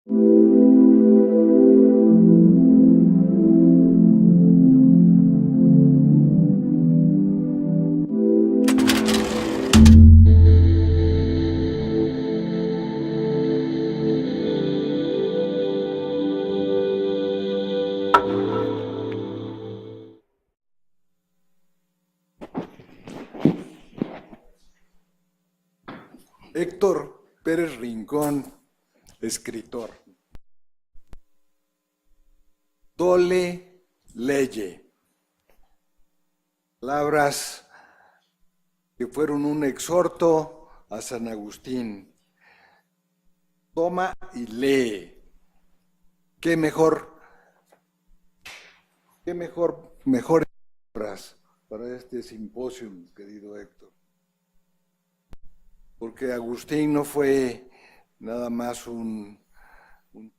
Héctor Pérez Rincón, escritor. Dole leye. Palabras que fueron un exhorto a San Agustín. Toma y lee. Qué mejores palabras para este simposio, querido Héctor. Porque Agustín no fue nada más un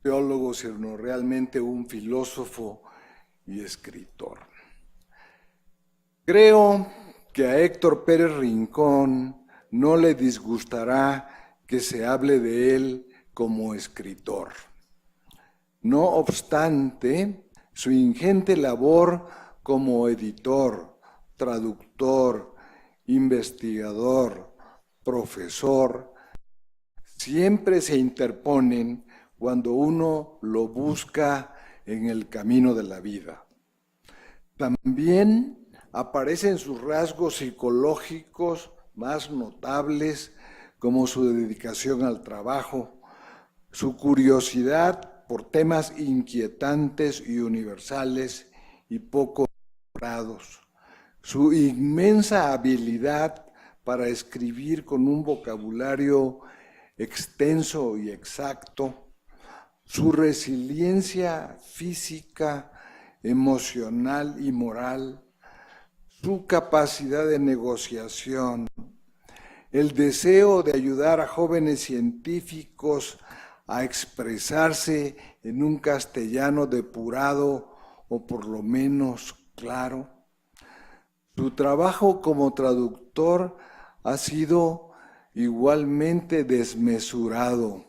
teólogo, sino realmente un filósofo y escritor. Creo que a Héctor Pérez Rincón no le disgustará que se hable de él como escritor. No obstante, su ingente labor como editor, traductor, investigador, profesor, siempre se interponen cuando uno lo busca en el camino de la vida. También aparecen sus rasgos psicológicos más notables, como su dedicación al trabajo, su curiosidad por temas inquietantes y universales y poco valorados, su inmensa habilidad para escribir con un vocabulario extenso y exacto, su resiliencia física, emocional y moral, su capacidad de negociación, el deseo de ayudar a jóvenes científicos a expresarse en un castellano depurado o por lo menos claro. Su trabajo como traductor ha sido igualmente desmesurado.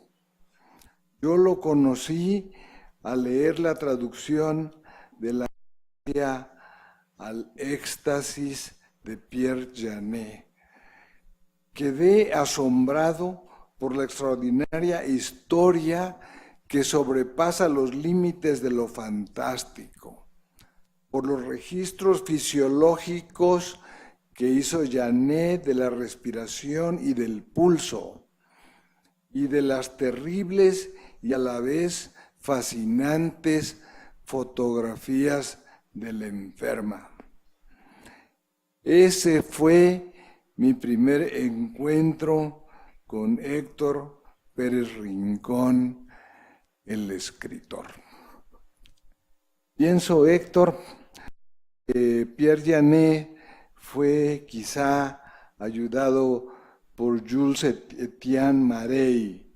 Yo lo conocí al leer la traducción de la Gracia al éxtasis de Pierre Janet. Quedé asombrado por la extraordinaria historia que sobrepasa los límites de lo fantástico, por los registros fisiológicos que hizo Janet de la respiración y del pulso, y de las terribles y a la vez fascinantes fotografías de la enferma. Ese fue mi primer encuentro con Héctor Pérez Rincón, el escritor. Pienso, Héctor, que Pierre Janet fue quizá ayudado por Jules Etienne Marey,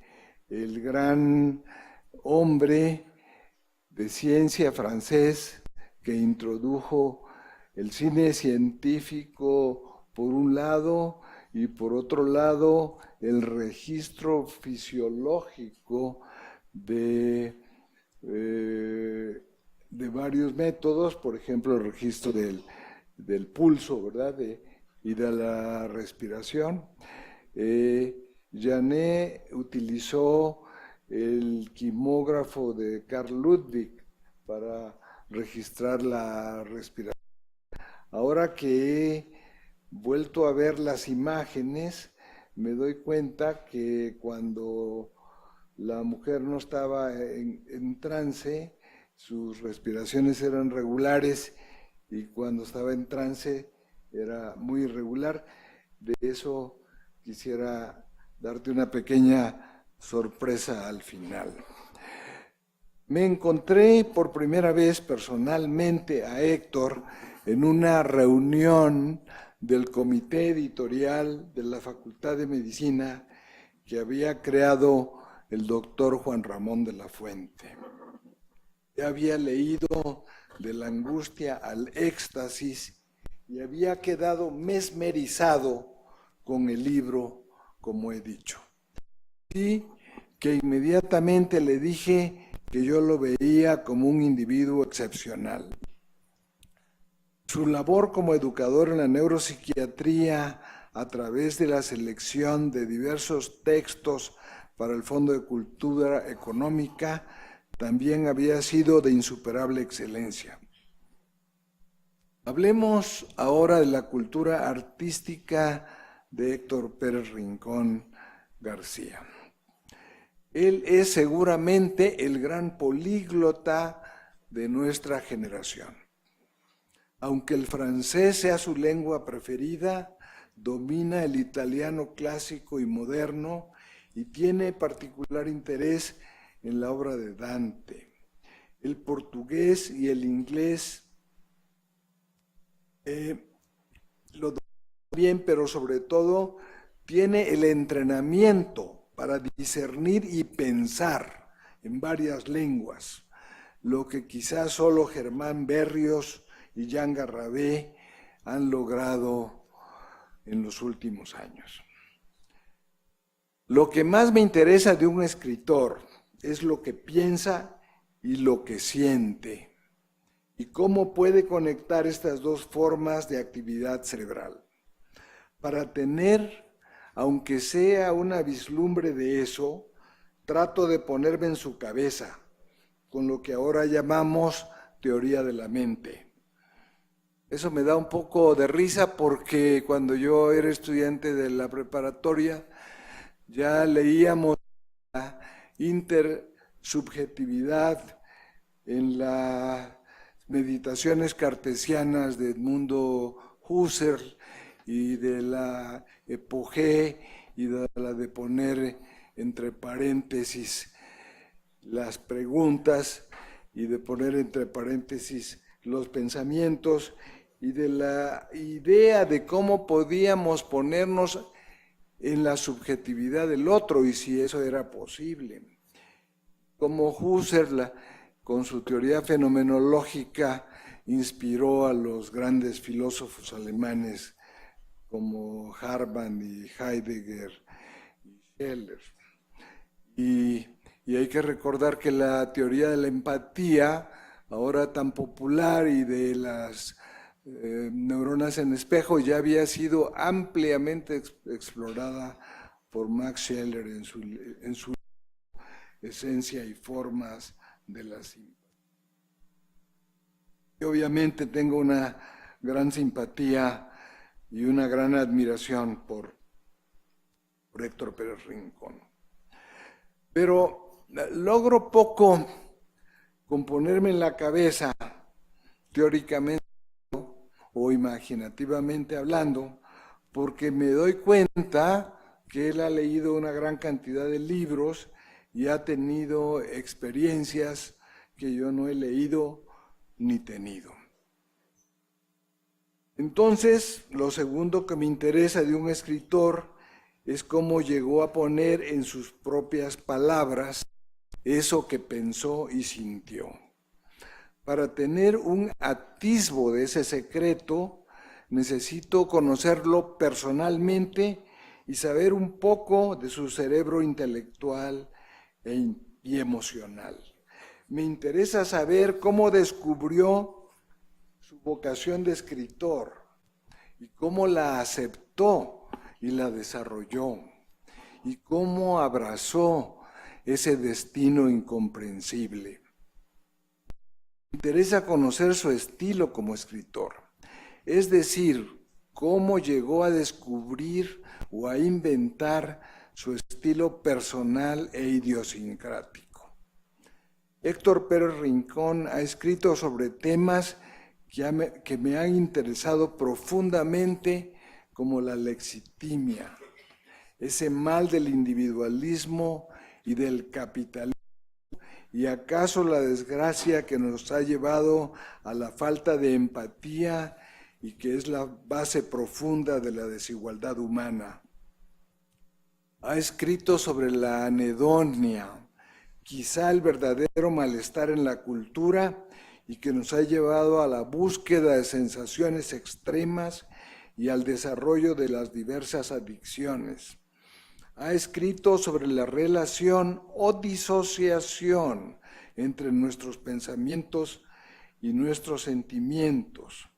el gran hombre de ciencia francés que introdujo el cine científico por un lado y por otro lado el registro fisiológico de varios métodos, por ejemplo el registro del pulso, ¿verdad? Y de la respiración. Janet utilizó el quimógrafo de Carl Ludwig para registrar la respiración. Ahora que he vuelto a ver las imágenes, me doy cuenta que cuando la mujer no estaba en trance, sus respiraciones eran regulares y cuando estaba en trance era muy irregular. De eso quisiera darte una pequeña sorpresa al final. Me encontré por primera vez personalmente a Héctor en una reunión del comité editorial de la Facultad de Medicina que había creado el doctor Juan Ramón de la Fuente. Ya había leído De la angustia al éxtasis y había quedado mesmerizado con el libro, como he dicho. Sí, que inmediatamente le dije que yo lo veía como un individuo excepcional. Su labor como educador en la neuropsiquiatría a través de la selección de diversos textos para el Fondo de Cultura Económica también había sido de insuperable excelencia. Hablemos ahora de la cultura artística de Héctor Pérez Rincón García. Él es seguramente el gran políglota de nuestra generación. Aunque el francés sea su lengua preferida, domina el italiano clásico y moderno y tiene particular interés en la obra de Dante. El portugués y el inglés lo domina bien, pero sobre todo tiene el entrenamiento para discernir y pensar en varias lenguas, lo que quizás solo Germán Berrios y Jean Garrabé han logrado en los últimos años. Lo que más me interesa de un escritor es lo que piensa y lo que siente, y cómo puede conectar estas dos formas de actividad cerebral. Para tener, aunque sea una vislumbre de eso, trato de ponerme en su cabeza, con lo que ahora llamamos teoría de la mente. Eso me da un poco de risa porque cuando yo era estudiante de la preparatoria ya leíamos la intersubjetividad en las meditaciones cartesianas de Edmundo Husserl y de la Epogé y de la de poner entre paréntesis las preguntas y de poner entre paréntesis los pensamientos y de la idea de cómo podíamos ponernos en la subjetividad del otro y si eso era posible. Como Husserl, con su teoría fenomenológica, inspiró a los grandes filósofos alemanes como Hartmann y Heidegger y Scheller. Y hay que recordar que la teoría de la empatía, ahora tan popular, y de las neuronas en espejo, ya había sido ampliamente explorada por Max Scheler en su esencia y formas de la simpatía. Y obviamente tengo una gran simpatía y una gran admiración por Héctor Pérez Rincón. Pero logro poco con ponerme en la cabeza, teóricamente o imaginativamente hablando, porque me doy cuenta que él ha leído una gran cantidad de libros y ha tenido experiencias que yo no he leído ni tenido. Entonces, lo segundo que me interesa de un escritor es cómo llegó a poner en sus propias palabras eso que pensó y sintió. Para tener un atisbo de ese secreto, necesito conocerlo personalmente y saber un poco de su cerebro intelectual y emocional. Me interesa saber cómo descubrió su vocación de escritor y cómo la aceptó y la desarrolló y cómo abrazó ese destino incomprensible. Me interesa conocer su estilo como escritor, es decir, cómo llegó a descubrir o a inventar su estilo personal e idiosincrático. Héctor Pérez Rincón ha escrito sobre temas que me han interesado profundamente, como la lexitimia, ese mal del individualismo y del capitalismo, y acaso la desgracia que nos ha llevado a la falta de empatía y que es la base profunda de la desigualdad humana. Ha escrito sobre la anedonia, quizá el verdadero malestar en la cultura y que nos ha llevado a la búsqueda de sensaciones extremas y al desarrollo de las diversas adicciones. Ha escrito sobre la relación o disociación entre nuestros pensamientos y nuestros sentimientos.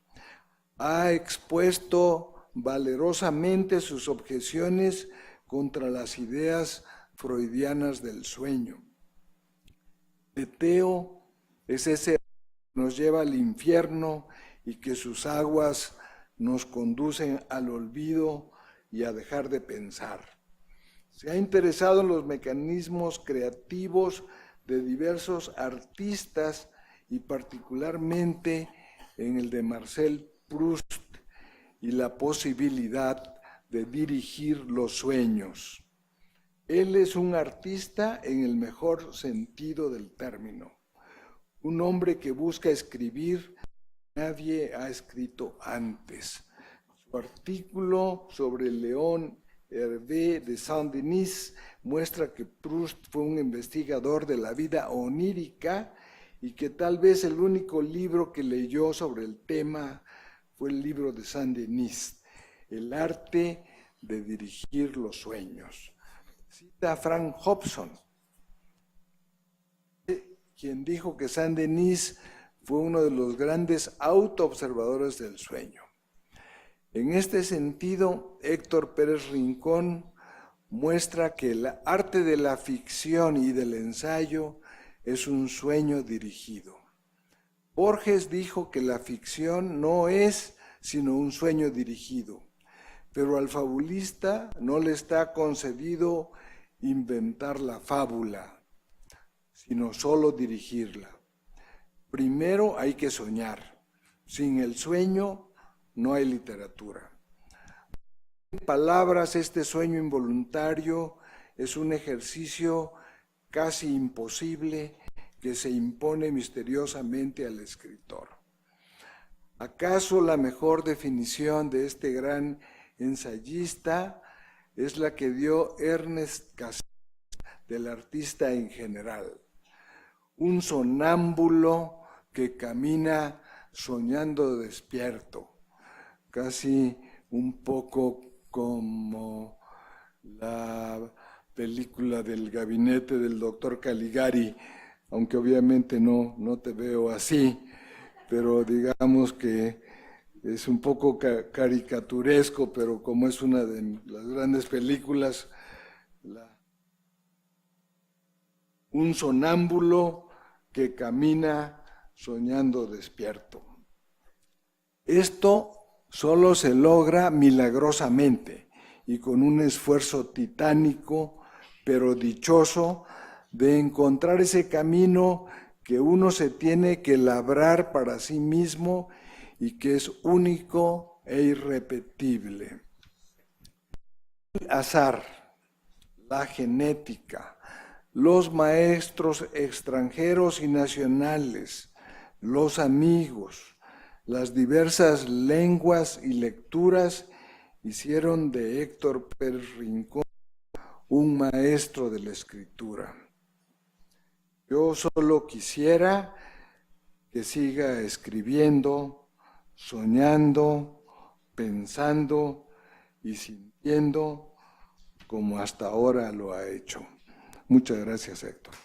Ha expuesto valerosamente sus objeciones contra las ideas freudianas del sueño. Teteo es ese que nos lleva al infierno y que sus aguas nos conducen al olvido y a dejar de pensar. Se ha interesado en los mecanismos creativos de diversos artistas y particularmente en el de Marcel Proust y la posibilidad de dirigir los sueños. Él es un artista en el mejor sentido del término, un hombre que busca escribir nadie ha escrito antes. Su artículo sobre Léon Hervé de Saint-Denis muestra que Proust fue un investigador de la vida onírica y que tal vez el único libro que leyó sobre el tema fue el libro de Saint-Denis, El arte de dirigir los sueños. Cita a Frank Hobson, quien dijo que Saint-Denis fue uno de los grandes autoobservadores del sueño. En este sentido, Héctor Pérez Rincón muestra que el arte de la ficción y del ensayo es un sueño dirigido. Borges dijo que la ficción no es sino un sueño dirigido, pero al fabulista no le está concedido inventar la fábula, sino solo dirigirla. Primero hay que soñar. Sin el sueño no hay literatura. En palabras, este sueño involuntario es un ejercicio casi imposible que se impone misteriosamente al escritor. ¿Acaso la mejor definición de este gran ensayista es la que dio Ernest Cassirer del artista en general? Un sonámbulo que camina soñando despierto, casi un poco como la película del gabinete del doctor Caligari, aunque obviamente no te veo así, pero digamos que es un poco caricaturesco, pero como es una de las grandes películas, un sonámbulo que camina soñando despierto. Esto solo se logra milagrosamente y con un esfuerzo titánico, pero dichoso, de encontrar ese camino que uno se tiene que labrar para sí mismo y que es único e irrepetible. El azar, la genética, los maestros extranjeros y nacionales, los amigos, las diversas lenguas y lecturas hicieron de Héctor Pérez Rincón un maestro de la escritura. Yo solo quisiera que siga escribiendo, soñando, pensando y sintiendo como hasta ahora lo ha hecho. Muchas gracias, Héctor.